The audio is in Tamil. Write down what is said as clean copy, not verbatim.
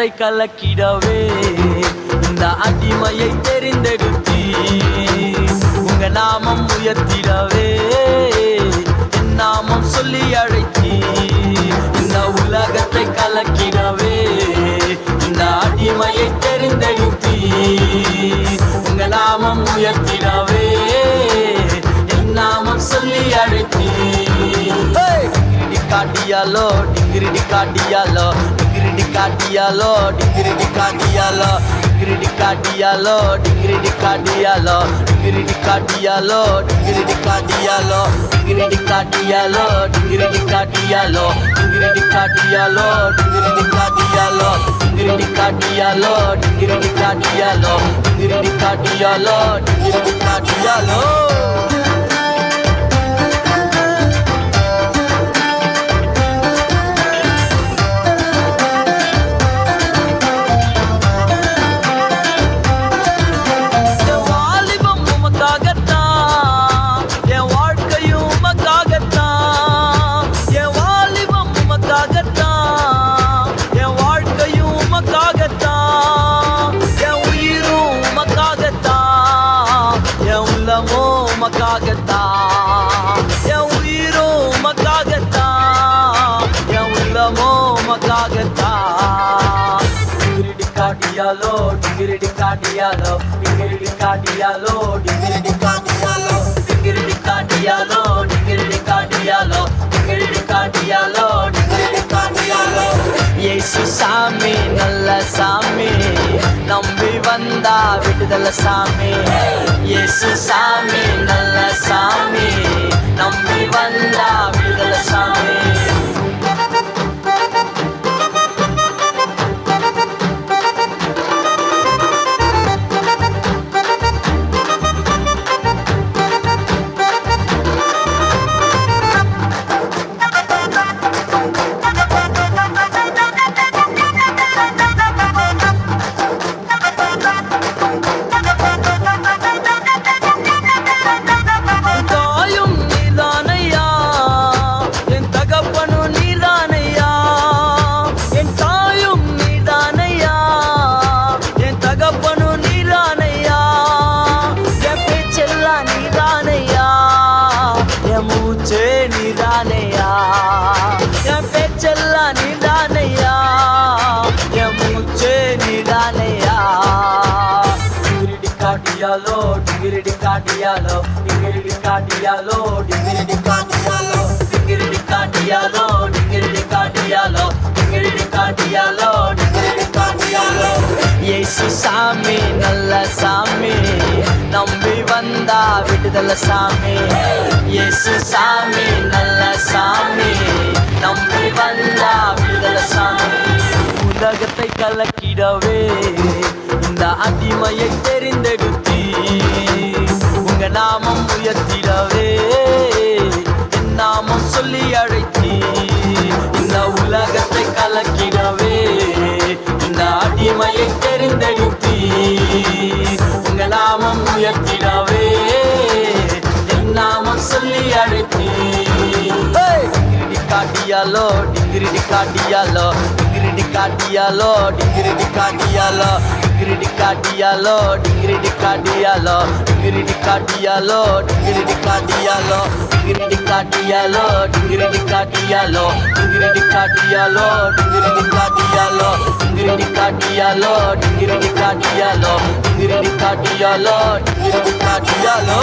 உலகத்தை கலக்கிடவே இந்த அடிமையை தெரிந்தெடுத்தி உங்க நாமம் உயர்த்திடவே என் நாமம் சொல்லி அழைத்தி இந்த உலகத்தை கலக்கிடவே இந்த அடிமையை தெரிந்தெடுத்தி உங்க நாமம் உயர்த்திடவே என் நாமம் சொல்லி அழைத்தி காட்டியாலோ டிகிரிடி காட்டியாலோ டிகிரிடி காட்டியாலோ டிகிரிடி காட்டியாலோ டிகிரிடி காட்டியாலோ டிகிரிடி காட்டியாலோ டிகிரிடி காட்டியாலோ டிகிரிடி காட்டியாலோ டிகிரிடி காட்டியாலோ டிகிரிடி காட்டியாலோ டிகிரிடி காட்டியாலோ டிகிரிடி காட்டியாலோ டிகிரிடி காட்டியாலோ டிகிரிடி காட்டியாலோ டிகிரிடி காட்டியாலோ டிகிரிடி காட்டியாலோ என் உயிரும் மக்காகத்தான் என் உள்ளமோ மக்காகத்தான் டிகிரிடி காட்டியாலோ டிகிரிடி காட்டியாலோ டிகிரிடி காட்டியாலோ டிகிரிடி காட்டியாலோ டிகிரிடி காட்டியாலோ டிகிரிடி காட்டியாலோ டிகிரிடி காட்டியாலோ டிகிரிடி காட்டியாலோ இயேசு சாமி நல்ல சாமி நம்பி வந்தா விடுதலை சாமி இயேசு சாமி நல்ல சாமி நம்பி வந்தா விடுதலை சாமி நீதானையா என் பேச்செல்லாம் நீதானையா என் மூச்சே நீதானையா டிகிரிடி காட்டியாலோ டிகிரிடி காட்டியாலோ டிகிரிடி காட்டியாலோ டிகிரிடி காட்டியாலோ டிகிரிடி காட்டியாலோ டிகிரிடி காட்டியாலோ டிகிரிடி காட்டியாலோ டிகிரிடி காட்டியாலோ இயேசு சாமி நல்ல சாமி நம்பி வந்தா விடுதலை சாமி இயேசு சாமி நல்ல சாமி நம்பி வந்தா விடுதலை சாமி உலகத்தை கலக்கிடவே இந்த அடிமையை தெரிந்தெடுத்தி உங்க நாமம் உயர்த்திடவே என் நாமம் சொல்லி அழைத்தி இந்த உலகத்தை கலக்கிடவே இந்த அடிமையை தெரிந்தெடுத்தி உங்க நாமம் உயர்த்திடவே என் நாமம் சொல்லி அழைத்தி டிகிரிடி காட்டியாலோ டிகிரிடி காட்டியாலோ டிகிரிடி காட்டியாலோ டிகிரிடி காட்டியாலோ டிகிரிடி காட்டியாலோ டிகிரிடி காட்டியாலோ டிகிரிடி காட்டியாலோ டிகிரிடி காட்டியாலோ டிகிரிடி காட்டியாலோ டிகிரிடி காட்டியாலோ டிகிரிடி காட்டியாலோ டிகிரிடி காட்டியாலோ டிகிரிடி காட்டியாலோ டிகிரிடி காட்டியாலோ டிகிரிடி காட்டியாலோ டிகிரிடி காட்டியாலோ